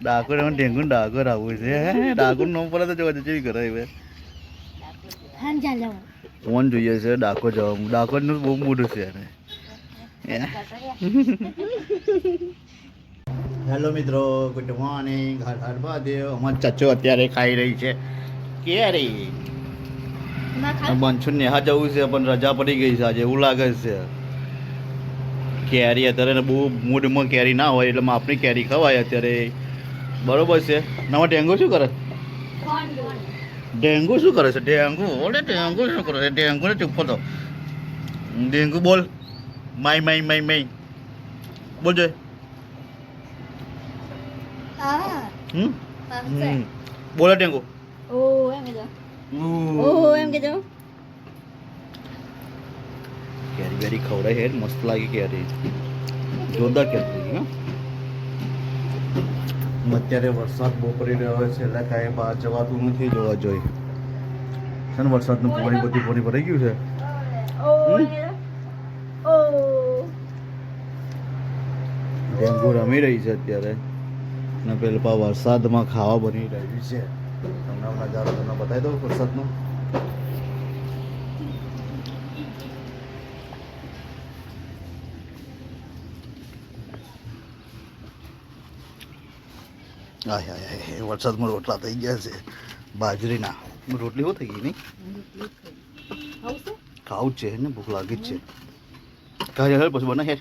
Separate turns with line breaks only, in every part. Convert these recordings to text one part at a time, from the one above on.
ડાકોર એમાં ડેંગુ ડાકોર આવું છે ડાકોર નો પડે તો જોવા જેવી કરે હવે ફોન જોઈએ છે ડાકોર જવાનું ડાકોર નું બહુ મોટું છે હેલો મિત્રો ગુડ મોર્નિંગ હર હર મહાદેવ અમાર ચાચો અત્યારે ખાઈ રહી છે કેરી બંછુ નેહા જવું છે પણ રજા પડી ગઈ છે આજે એવું લાગે છે કેરી અત્યારે બહુ મૂડમાં કેરી ના હોય એટલે માપની કેરી ખવાય અત્યારે બરોબર છે નવા ડેંગુ શું કરે ડેંગુ શું કરે છે ડેંગુ ઓલે ડેંગુ શું કરે છે ડેંગુ ને ચૂપ તો ડેંગુ બોલ માઈ માઈ માઈ માઈ બોલ જોઈ બોલે ડેંગુ કેરી બેરી ખવડાય હે મસ્ત લાગી કેરી જોરદાર કેરી હા અત્યારે વરસાદ બહુ પડી રહ્યો છે એટલે કાંઈ બહાર જવાતું નથી જોવા જોઈએ છે ને વરસાદનું પાણી બધું ભરાઈ ગયું છે ડેંગુ રમી રહી છે અત્યારે ને પેલા વરસાદમાં ખાવા બની રહ્યું છે તમને નજારો તમને બતાવી દઉં વરસાદનો વરસાદમાં રોટલા થઈ ગયા છે બાજરીના રોટલી હો થઈ ગઈ નહીં ખાવું જ છે ને ભૂખ લાગી જ છે કાંઈ હેર પછી બને હેર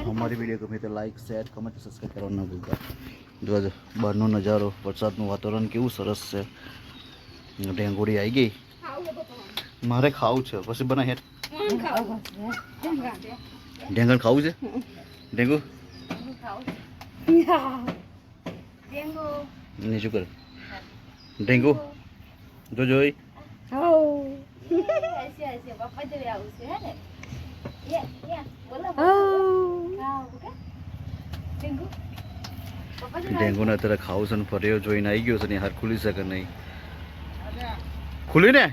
અમારી વિડીયો ગમે તો લાઈક શેર કમેન્ટ સબસ્ક્રાઈબ કરવાનું ના ભૂલતા જોજો બહારનો નજારો વરસાદનું વાતાવરણ કેવું સરસ છે ડેંગુડી આવી ગઈ મારે ખાવું છે પછી બને હેર ઢેંગણ ખાવું છે ડેંગુ ને શું કરે ડેંગુ જો જોઈ ડેંગુ ને અત્યારે ખાવું છે ને ફર્યો જોઈને આવી ગયો છે ને હાથ ખુલી શકે નહીં ખુલી ને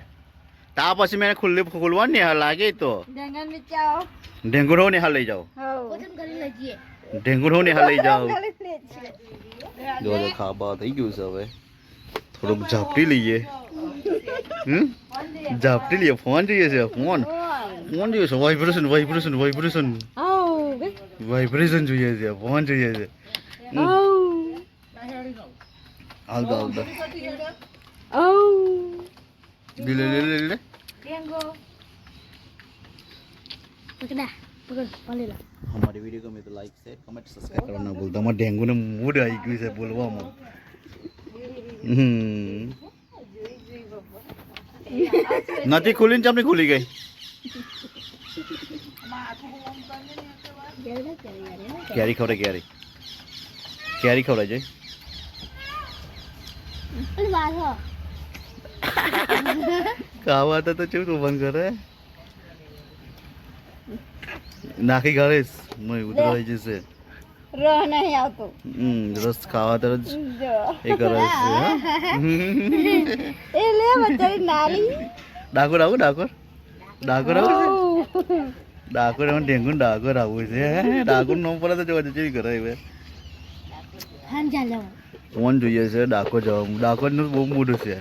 તા પછી મેં ખુલવાનું ને લાગે તો ડેંગુ નો ને હાલ લઈ જાઓ ડેંગુ નો ને હાલ લઈ જાઓ જો ખાવા થઈ ગયું છે હવે થોડુંક ઝાપટી લઈએ ઝાપટી લઈએ ફોન જોઈએ છે ફોન જોઈએ છે વાઇબ્રેશન વાઇબ્રેશન વાઇબ્રેશન વાઇબ્રેશન જોઈએ છે ફોન જોઈએ છે હાલતા હાલતા લે લે લે લે हमारी वीडियो को मैं तो लाइक शेयर कमेंट सब्सक्राइब करना ना भूलता हमारे डेंगू ने मूड आई गई से बोलवा નથી ખુલી ને ચમની ખુલી ગઈ કેરી ખવડાય કેરી કેરી ખવડાય જઈ ખાવા તો ચેવું તું બંધ કરે નાખી ગાળીશ મને ઉતરાઈ જશે રસ ખાવા તરત એ કરે છે ડાકોર આવું ડાકોર ડાકોર આવું ડાકોર એમાં ડેંગુ ડાકોર આવું છે ડાકોર નો પડે તો જોવા જેવી કરે હવે ફોન જોઈએ છે ડાકોર જવાનું ડાકોર નું બહુ મોટું છે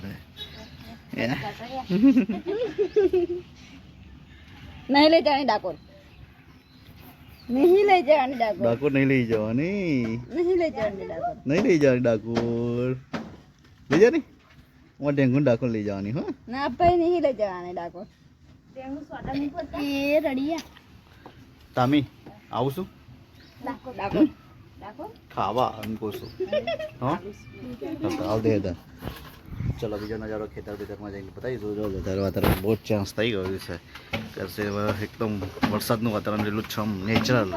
નહીં લઈ જવાની ડાકોર નહીં લઈ જવાની
ડાકોર નહીં લઈ જવાની
નહીં લઈ જવાની ડાકોર
નહીં લઈ જવાની ડાકોર લઈ જવાની હું ડેંગુ ડાકોર લઈ જવાની હો
ના ભાઈ નહીં લઈ જવાની ડાકોર એ રડિયા
તામી આવું છું
ડાકોર
ખાવા એમ કહું છું હા આવ દે દા ચલો બીજો નજારો ખેતર બેતરમાં જઈને બતાવીશું જો અત્યારે વાતાવરણ બહુ ચાન્સ થઈ ગયું છે કરશે એકદમ વરસાદનું વાતાવરણ લીલું છમ નેચરલ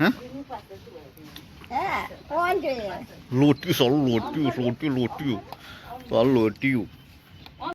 હા લોટ્યું સારું લોટ્યું લોટ્યું લોટ્યું સારું લોટ્યું